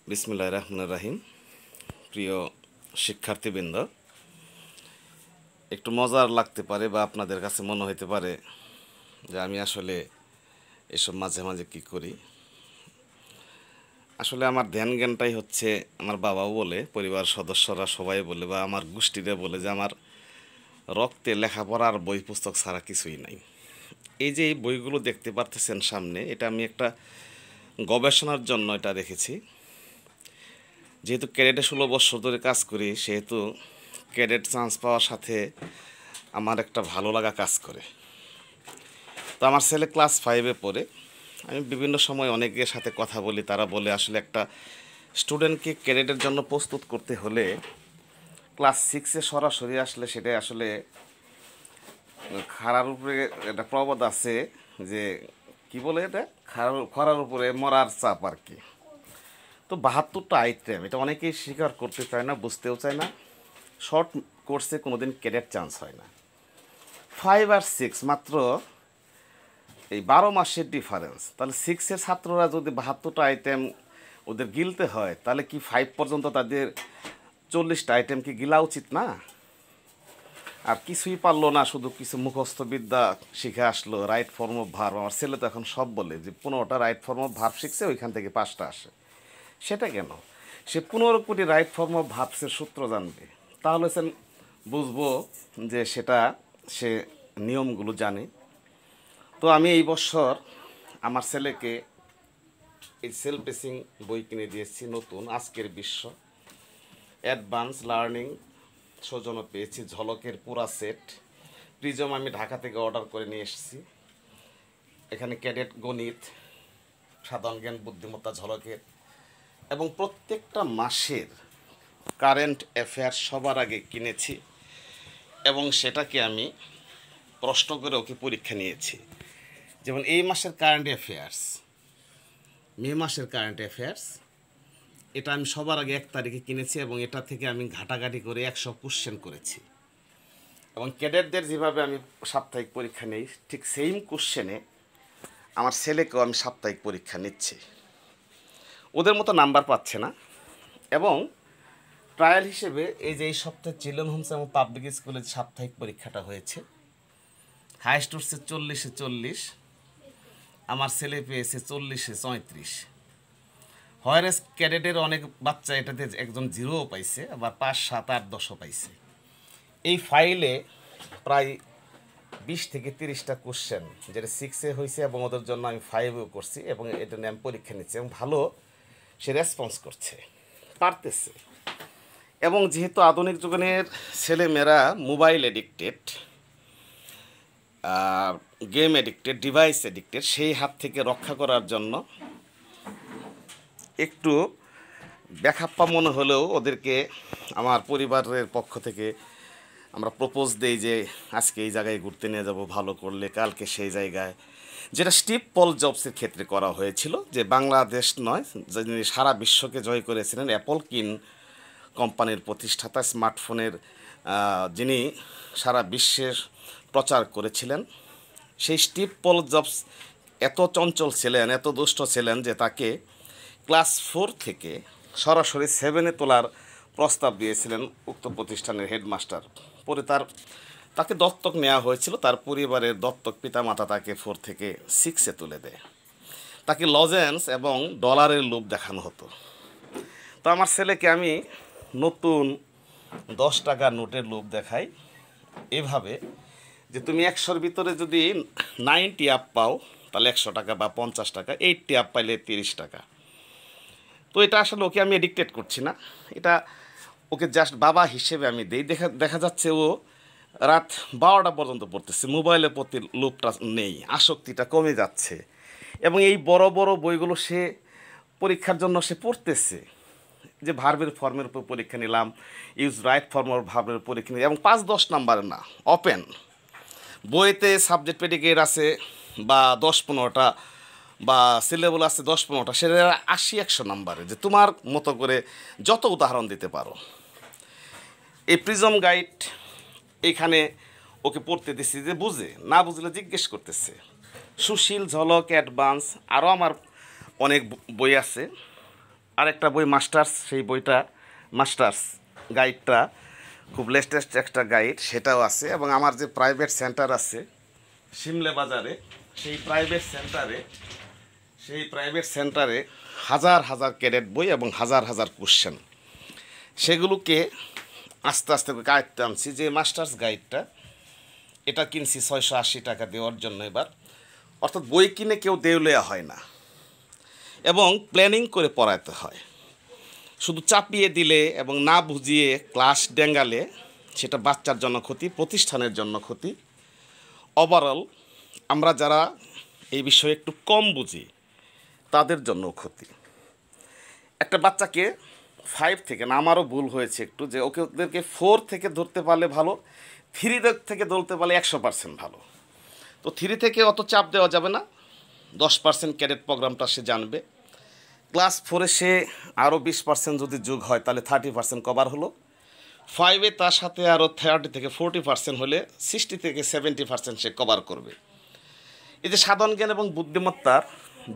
বিসমিল্লাহির রহমানির রহিম। প্রিয় শিক্ষার্থীবৃন্দ, একটু মজার লাগতে পারে বা আপনাদের কাছে মনে হতে পারে যে আমি আসলে এসব মাঝে মাঝে কী করি। আসলে আমার ধ্যান জ্ঞানটাই হচ্ছে, আমার বাবাও বলে, পরিবার সদস্যরা সবাই বলে, বা আমার গোষ্ঠীরা বলে যে আমার রক্তে লেখাপড়া আর বই পুস্তক ছাড়া কিছুই নাই। এই যে এই বইগুলো দেখতে পারতেছেন সামনে, এটা আমি একটা গবেষণার জন্য এটা রেখেছি। যেহেতু ক্যাডেটে 16 বছর ধরে কাজ করি, সেহেতু ক্যাডেট চান্স পাওয়ার সাথে আমার একটা ভালো লাগা কাজ করে। তো আমার ছেলে ক্লাস 5-এ পড়ে। আমি বিভিন্ন সময় অনেকের সাথে কথা বলি, তারা বলে আসলে একটা স্টুডেন্টকে ক্যাডেটের জন্য প্রস্তুত করতে হলে ক্লাস 6-এ সরাসরি আসলে সেটা আসলে খাড়ার উপরে একটা প্রবাদ আছে যে কি বলে, এটা খরার উপরে মরার চাপ আর কি। তো 72টা আইটেম, এটা অনেকেই স্বীকার করতে চায় না, বুঝতেও চায় না। শর্ট কোর্সে কোনোদিন ক্যাডেট চান্স হয় না। 5 আর 6 মাত্র এই 12 মাসের ডিফারেন্স। তাহলে 6-এর ছাত্ররা যদি 72টা আইটেম ওদের গিলতে হয়, তাহলে কি 5 পর্যন্ত তাদের 40টা আইটেম কি গিলা উচিত না? আর কিছুই পারলো না, শুধু কিছু মুখস্থ বিদ্যা শিখে আসলো, রাইট ফর্ম অফ ভার্ব। আমার ছেলে তো এখন সব বলে যে 15টা রাইট ফর্ম অফ ভার্ব শিখছে, ওইখান থেকে 5টা আসে। সেটা কেন? সে 15 কোটি রাইট ফর্ম অফ ভার্বসের সূত্র জানবে, তাহলে সে বুঝবো যে সে নিয়মগুলো জানে। তো আমি এই বছর আমার ছেলেকে এই সেলফ টিচিং বই কিনে দিয়েছি, নতুন আজকের বিশ্ব অ্যাডভান্স লার্নিং সৌজন্য পেয়েছি, ঝলকের পুরা সেট। প্রিজম আমি ঢাকা থেকে অর্ডার করে নিয়ে এসেছি। এখানে ক্যাডেট গণিত, সাধারণ জ্ঞান, বুদ্ধিমত্তা, ঝলকের এবং প্রত্যেকটা মাসের কারেন্ট অ্যাফেয়ার্স সবার আগে কিনেছি এবং সেটাকে আমি প্রশ্ন করে ওকে পরীক্ষা নিয়েছি। যেমন এই মাসের কারেন্ট অ্যাফেয়ার্স, মে মাসের কারেন্ট অ্যাফেয়ার্স, এটা আমি সবার আগে 1 তারিখে কিনেছি এবং এটা থেকে আমি ঘাটাঘাটি করে 100 কোশ্চেন করেছি। এবং ক্যাডেটদের যেভাবে আমি সাপ্তাহিক পরীক্ষা নেই, ঠিক সেম কোশ্চেনে আমার ছেলেকেও আমি সাপ্তাহিক পরীক্ষা নিচ্ছি। ওদের মতো নাম্বার পাচ্ছে না। এবং ট্রায়াল হিসেবে এই যে এই সপ্তাহে চিলড্রেন হোমস এবং পাবলিক স্কুলে সাপ্তাহিক পরীক্ষাটা হয়েছে, হাইস্ট উঠছে 40-এ 40, আমার ছেলে পেয়েছে 40-এ 34। হয়ারেস ক্যাডেটের অনেক বাচ্চা এটাতে একজন 0ও পাইছে, আবার 5, 7, 8, 10ও পাইছে। এই ফাইলে প্রায় 20 থেকে 30টা কোশ্চেন, যেটা 6-এ হয়েছে এবং ওদের জন্য আমি 5-এও করছি এবং এটা নিয়ে আমি পরীক্ষা নিচ্ছি এবং ভালো সে রেসপন্স করছে, পারতেছে। এবং যেহেতু আধুনিক যুগের ছেলেমেয়েরা mobile addicted, game addicted, device addicted, সেই হাত থেকে রক্ষা করার জন্য একটু ব্যাখাপ্পা মনে হলেও ওদেরকে আমার পরিবারের পক্ষ থেকে আমরা প্রপোজ দেই যে আজকে এই জায়গায় ঘুরতে নিয়ে যাব, ভালো করলে কালকে সেই জায়গায়, যেটা স্টিভ পল জবসের ক্ষেত্রে করা হয়েছিল, যে বাংলাদেশ নয়, যিনি সারা বিশ্বকে জয় করেছিলেন, অ্যাপল কিন কোম্পানির প্রতিষ্ঠাতা, স্মার্টফোনের যিনি সারা বিশ্বের প্রচার করেছিলেন, সেই স্টিভ পল জবস এত চঞ্চল ছিলেন, এত দুষ্ট ছিলেন যে তাকে ক্লাস 4 থেকে সরাসরি 7-এ তোলার প্রস্তাব দিয়েছিলেন উক্ত প্রতিষ্ঠানের হেডমাস্টার। পরে তাকে দত্তক নেওয়া হয়েছিল, তার পরিবারের দত্তক পিতামাতা তাকে 4 থেকে 6-এ তুলে দেয়। তাকে লজেন্স এবং ডলারের লোভ দেখানো হতো। তো আমার ছেলেকে আমি নতুন 10 টাকার নোটের লোভ দেখাই এভাবে যে তুমি 100-র ভিতরে যদি 90 আপ পাও তাহলে 100 টাকা বা 50 টাকা, 80 আপ পাইলে 30 টাকা। তো এটা আসলে ওকে আমি এডিক্টেড করছি না, এটা ওকে জাস্ট বাবা হিসেবে আমি দিই। দেখা যাচ্ছে ও রাত 12টা পর্যন্ত পড়তেছে, মোবাইলের প্রতি লোভটা নেই, আসক্তিটা কমে যাচ্ছে। এবং এই বড় বড় বইগুলো সে পরীক্ষার জন্য সে পড়তেছে, যে ভার্বের ফর্মের উপর পরীক্ষা নিলাম, ইউজ রাইট ফর্ম অফ ভার্বের পরীক্ষা নিলাম, এবং 5-10 নাম্বারের না, ওপেন বইতে সাবজেক্ট প্রেডিকেট আছে বা 10-15টা, বা সিলেবল আছে 10-15টা, সেটা 80-100 নাম্বারে, যে তোমার মতো করে যত উদাহরণ দিতে পারো। এই প্রিজম গাইড এইখানে ওকে পড়তে দিছি, যে বুঝে, না বুঝলে জিজ্ঞেস করতেছে। সুশীল, ঝলক, অ্যাডভান্স, আরও আমার অনেক বই আছে। আরেকটা বই মাস্টার্স, সেই বইটা মাস্টার্স গাইডটা খুব লেটেস্ট একটা গাইড, সেটাও আছে। এবং আমার যে প্রাইভেট সেন্টার আছে শিমলে বাজারে, সেই প্রাইভেট সেন্টারে হাজার হাজার ক্যাডেট বই এবং হাজার হাজার কোশ্চেন, সেগুলোকে আস্তে আস্তে গাইডতে আনছি। যে মাস্টার্স গাইডটা, এটা কিনছি 680 টাকা দেওয়ার জন্য এবার। অর্থাৎ বই কিনে কেউ দেউলিয়া হয় না এবং প্ল্যানিং করে পড়াতে হয়। শুধু চাপিয়ে দিলে এবং না বুঝিয়ে ক্লাস ডেঙ্গালে সেটা বাচ্চার জন্য ক্ষতি, প্রতিষ্ঠানের জন্য ক্ষতি। ওভারঅল আমরা যারা এই বিষয়ে একটু কম বুঝি তাদের জন্য ক্ষতি। একটা বাচ্চাকে 5 থেকে, না আমারও ভুল হয়েছে একটু, যে ওদেরকে 4 থেকে ধরতে পারলে ভালো, 3 থেকে ধরতে পারলে 100% ভালো। তো 3 থেকে অত চাপ দেওয়া যাবে না, 10% ক্যাডেট প্রোগ্রামটা সে জানবে। ক্লাস 4-এ সে আরও 20% যদি যোগ হয় তাহলে 30% কভার হলো। 5-এ তার সাথে আরও 30 থেকে 40% হলে 60 থেকে 70% সে কভার করবে। এই যে সাধারণ জ্ঞান এবং বুদ্ধিমত্তার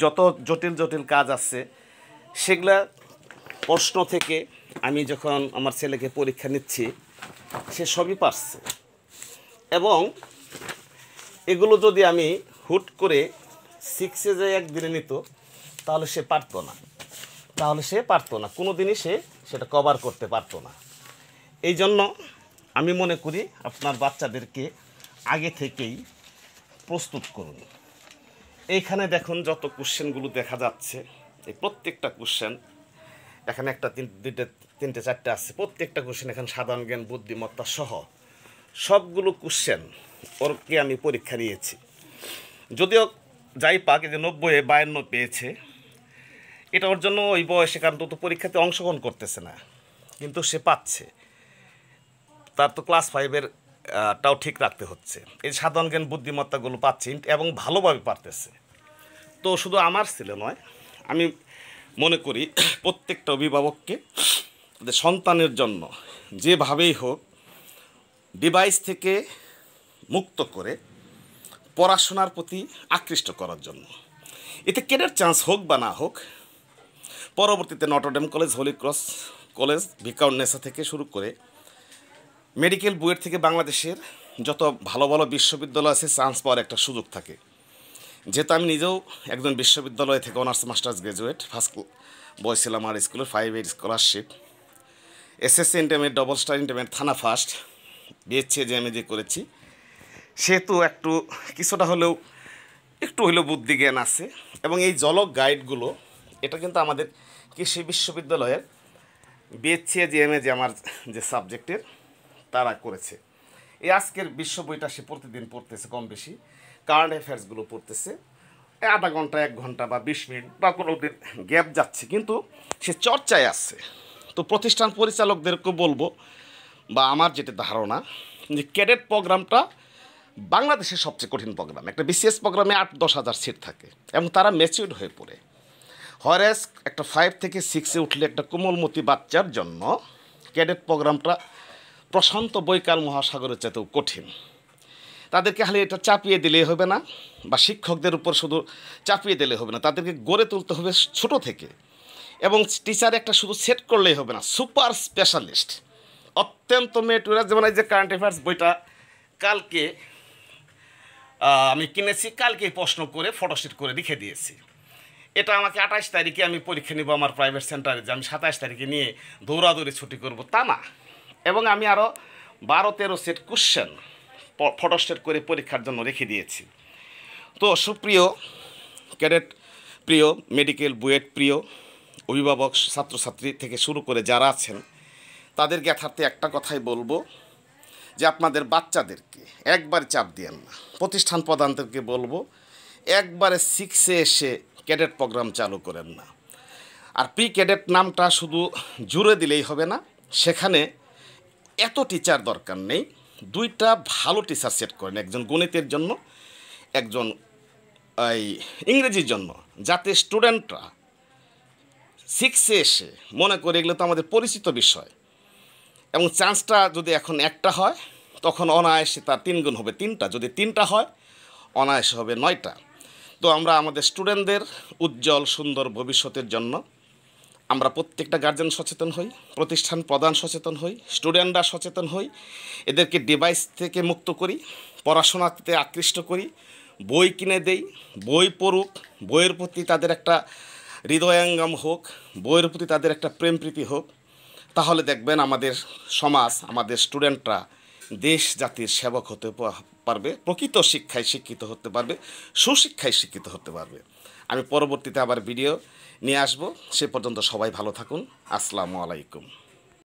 যত জটিল জটিল কাজ আছে, সেগুলা প্রশ্ন থেকে আমি যখন আমার ছেলেকে পরীক্ষা নিচ্ছি সে সবই পারছে। এবং এগুলো যদি আমি হুট করে 6-এ যে একদিনে নিত তাহলে সে পারতো না, কোনো দিনই সে সেটা কভার করতে পারতো না। এই জন্য আমি মনে করি আপনার বাচ্চাদেরকে আগে থেকেই প্রস্তুত করুন। এইখানে দেখুন যত কোশ্চেনগুলো দেখা যাচ্ছে, এই প্রত্যেকটা কোশ্চেন এখানে একটা 3টে 4টে আছে, প্রত্যেকটা কোশ্চেন এখানে সাধারণ জ্ঞান বুদ্ধিমত্তা সহ সবগুলো কোশ্চেন ওরকে আমি পরীক্ষা নিয়েছি। যদিও যাই পাক, যে 90-এ 52 পেয়েছে, এটা ওর জন্য ওই বয়সে, কারণ তো পরীক্ষাতে অংশগ্রহণ করতেছে না, কিন্তু সে পাচ্ছে। তার তো ক্লাস 5-এর টাও ঠিক রাখতে হচ্ছে। এই সাধারণ জ্ঞান বুদ্ধিমত্তাগুলো পাচ্ছে এবং ভালোভাবে পারতেছে। তো শুধু আমার ছেলে নয়, আমি মনে করি প্রত্যেকটা অভিভাবককে যে সন্তানের জন্য যেভাবেই হোক ডিভাইস থেকে মুক্ত করে পড়াশোনার প্রতি আকৃষ্ট করার জন্য। এতে ক্যাডেট চান্স হোক বা না হোক, পরবর্তীতে Notre Dame college, holy cross college, Viqarunnisa থেকে শুরু করে মেডিকেল বুয়েট থেকে বাংলাদেশের যত ভালো ভালো বিশ্ববিদ্যালয় আছে, চান্স পাওয়ার একটা সুযোগ থাকে। যেহেতু আমি নিজেও একজন বিশ্ববিদ্যালয় থেকে honours masters graduate, first boy ছিলাম আমার স্কুলের, 5-এর scholarship, SSC intermediate, double star intermediate, থানা ফার্স্ট, বিএসসি যে করেছি, সেহেতু কিছুটা হলেও একটু হলেও বুদ্ধি জ্ঞান আছে। এবং এই জলক গাইডগুলো, এটা কিন্তু আমাদের কৃষি বিশ্ববিদ্যালয়ের বিএসসি যে আমার যে সাবজেক্টের তারা করেছে। এই আজকের বিশ্ব বইটা সে প্রতিদিন পড়তেছে, কম বেশি কারেন্ট অ্যাফেয়ার্সগুলো পড়তেছে, আধা ঘন্টা 1 ঘন্টা বা 20 মিনিট বা কোনো দিন গ্যাপ যাচ্ছে, কিন্তু সে চর্চায় আছে। তো প্রতিষ্ঠান পরিচালকদেরকে বলবো, বা আমার যেটা ধারণা, যে ক্যাডেট প্রোগ্রামটা বাংলাদেশের সবচেয়ে কঠিন প্রোগ্রাম। একটা বিসিএস প্রোগ্রামে 8-10 হাজার সিট থাকে এবং তারা ম্যাচিউরড হয়ে পড়ে। হরেস একটা 5 থেকে 6-এ উঠলে একটা কোমলমতি বাচ্চার জন্য ক্যাডেট প্রোগ্রামটা প্রশান্ত বৈকাল মহাসাগরের চাইতেও কঠিন। তাদেরকে খালি এটা চাপিয়ে দিলেই হবে না, বা শিক্ষকদের উপর শুধু চাপিয়ে দিলে হবে না, তাদেরকে গড়ে তুলতে হবে ছোট থেকে। এবং টিচার একটা শুধু সেট করলেই হবে না, সুপার স্পেশালিস্ট, অত্যন্ত মেটুরা। যেমন এই যে কারেন্ট অ্যাফেয়ার্স বইটা কালকে আমি কিনেছি, কালকে প্রশ্ন করে ফটোশিট করে রেখে দিয়েছি। এটা আমাকে 28 তারিখে আমি পরীক্ষা নিব আমার প্রাইভেট সেন্টারে, যে আমি 27 তারিখে নিয়ে দৌড়াদৌড়ি ছুটি করব তা না। এবং আমি আরও 12-13 সেট কোশ্চেন ফটোস্টেট করে পরীক্ষার জন্য রেখে দিয়েছি। তো সুপ্রিয় ক্যাডেট প্রিয়, মেডিকেল বুয়েট প্রিয় অভিভাবক, ছাত্রছাত্রী থেকে শুরু করে যারা আছেন, তাদের জ্ঞাতার্থে একটা কথাই বলবো, যে আপনাদের বাচ্চাদেরকে একবারে চাপ দিয়েন না। প্রতিষ্ঠান প্রধানদেরকে বলবো, একবারে 6-এ এসে ক্যাডেট প্রোগ্রাম চালু করেন না। আর প্রি ক্যাডেট নামটা শুধু জুড়ে দিলেই হবে না, সেখানে এত টিচার দরকার নেই, 2টা ভালো টিচার সেট করেন, একজন গণিতের জন্য, একজন ইংরেজির জন্য, যাতে স্টুডেন্টরা 6-এ এসে মনে করে এগুলো তো আমাদের পরিচিত বিষয়, এবং চান্সটা যদি এখন একটা হয় তখন অনায়াসে তার 3 গুণ হবে 3টা, যদি 3টা হয় অনায়াসে হবে 9টা। তো আমরা আমাদের স্টুডেন্টদের উজ্জ্বল সুন্দর ভবিষ্যতের জন্য আমরা প্রত্যেকটা গার্জেন সচেতন হই, প্রতিষ্ঠান প্রধান সচেতন হই, স্টুডেন্টরা সচেতন হই, এদেরকে ডিভাইস থেকে মুক্ত করি, পড়াশোনাতে আকৃষ্ট করি, বই কিনে দেই, বই পড়ুক, বইয়ের প্রতি তাদের একটা হৃদয়ঙ্গম হোক, বইয়ের প্রতি তাদের একটা প্রেম প্রীতি হোক। তাহলে দেখবেন আমাদের সমাজ, আমাদের স্টুডেন্টরা দেশ জাতির সেবক হতে পারবে, প্রকৃত শিক্ষায় শিক্ষিত হতে পারবে, সুশিক্ষায় শিক্ষিত হতে পারবে। আমি পরবর্তীতে আবার ভিডিও নিয়ে আসব। সে পর্যন্ত সবাই ভালো থাকুন। আসসালামু আলাইকুম।